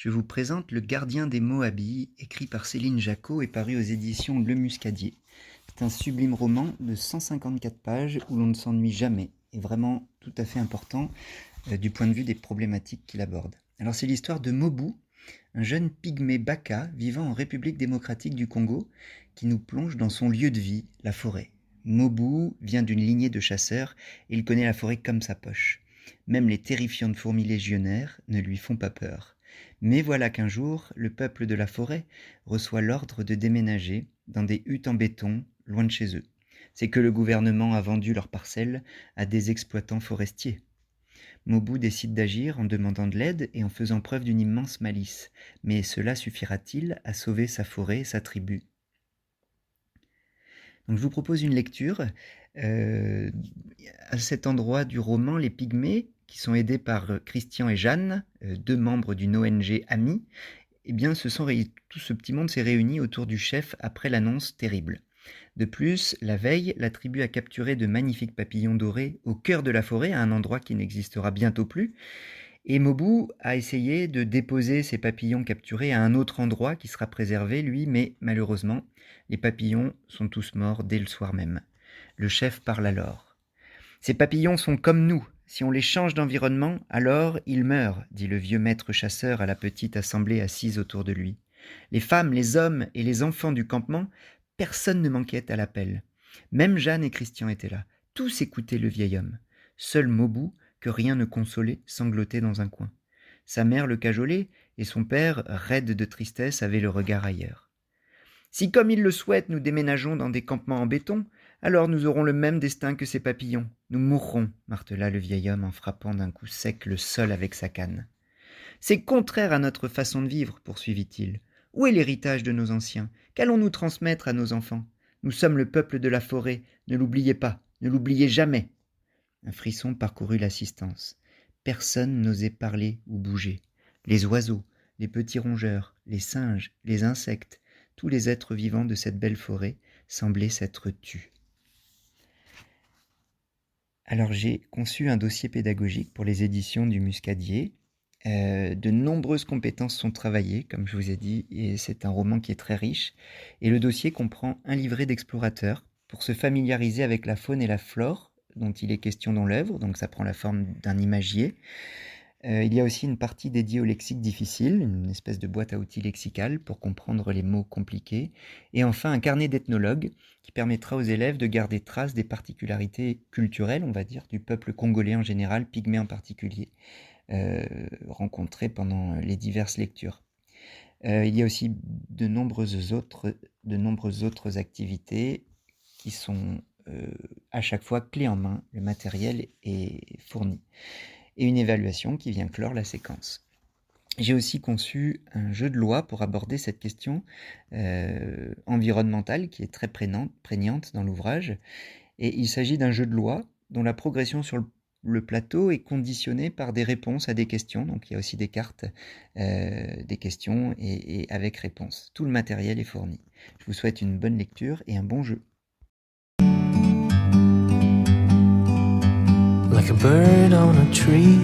je vous présente Le Gardien des Moabis, écrit par Céline Jacot et paru aux éditions Le Muscadier. C'est un sublime roman de 154 pages où l'on ne s'ennuie jamais, et vraiment tout à fait important du point de vue des problématiques qu'il aborde. Alors c'est l'histoire de Mobu, un jeune pygmée baka vivant en République démocratique du Congo, qui nous plonge dans son lieu de vie, la forêt. Mobu vient d'une lignée de chasseurs et il connaît la forêt comme sa poche. Même les terrifiantes fourmis légionnaires ne lui font pas peur. Mais voilà qu'un jour, le peuple de la forêt reçoit l'ordre de déménager dans des huttes en béton, loin de chez eux. C'est que le gouvernement a vendu leurs parcelles à des exploitants forestiers. Mobu décide d'agir en demandant de l'aide et en faisant preuve d'une immense malice. Mais cela suffira-t-il à sauver sa forêt et sa tribu ? Donc je vous propose une lecture. À cet endroit du roman, les Pygmées, qui sont aidés par Christian et Jeanne, deux membres d'une ONG amie, eh bien, tout ce petit monde s'est réuni autour du chef après l'annonce terrible. De plus, la veille, la tribu a capturé de magnifiques papillons dorés au cœur de la forêt, à un endroit qui n'existera bientôt plus. Et Mobu a essayé de déposer ces papillons capturés à un autre endroit qui sera préservé, lui, mais malheureusement, les papillons sont tous morts dès le soir même. Le chef parle alors. « Ces papillons sont comme nous. Si on les change d'environnement, alors ils meurent, dit le vieux maître chasseur à la petite assemblée assise autour de lui. Les femmes, les hommes et les enfants du campement, personne ne manquait à l'appel. Même Jeanne et Christian étaient là. Tous écoutaient le vieil homme. Seul Mobu, que rien ne consolait, sanglotait dans un coin. Sa mère le cajolait, et son père, raide de tristesse, avait le regard ailleurs. « Si comme il le souhaite, nous déménageons dans des campements en béton, alors nous aurons le même destin que ces papillons. Nous mourrons, martela le vieil homme en frappant d'un coup sec le sol avec sa canne. C'est contraire à notre façon de vivre, poursuivit-il. Où est l'héritage de nos anciens ? Qu'allons-nous transmettre à nos enfants ? Nous sommes le peuple de la forêt, ne l'oubliez pas, ne l'oubliez jamais. Un frisson parcourut l'assistance. Personne n'osait parler ou bouger. Les oiseaux, les petits rongeurs, les singes, les insectes, tous les êtres vivants de cette belle forêt semblaient s'être tus. Alors j'ai conçu un dossier pédagogique pour les éditions du Muscadier. De nombreuses compétences sont travaillées, comme je vous ai dit, et c'est un roman qui est très riche. Et le dossier comprend un livret d'explorateurs pour se familiariser avec la faune et la flore dont il est question dans l'œuvre, donc ça prend la forme d'un imagier. Il y a aussi une partie dédiée au lexique difficile, une espèce de boîte à outils lexicale pour comprendre les mots compliqués. Et enfin, un carnet d'ethnologue qui permettra aux élèves de garder trace des particularités culturelles, on va dire, du peuple congolais en général, pygmée en particulier, rencontrées pendant les diverses lectures. Il y a aussi de nombreuses autres activités qui sont à chaque fois clé en main, le matériel est fourni. Et une évaluation qui vient clore la séquence. J'ai aussi conçu un jeu de loi pour aborder cette question environnementale qui est très prégnante dans l'ouvrage. Et il s'agit d'un jeu de loi dont la progression sur le plateau est conditionnée par des réponses à des questions. Donc il y a aussi des cartes, des questions et avec réponse. Tout le matériel est fourni. Je vous souhaite une bonne lecture et un bon jeu. Like a bird on a tree,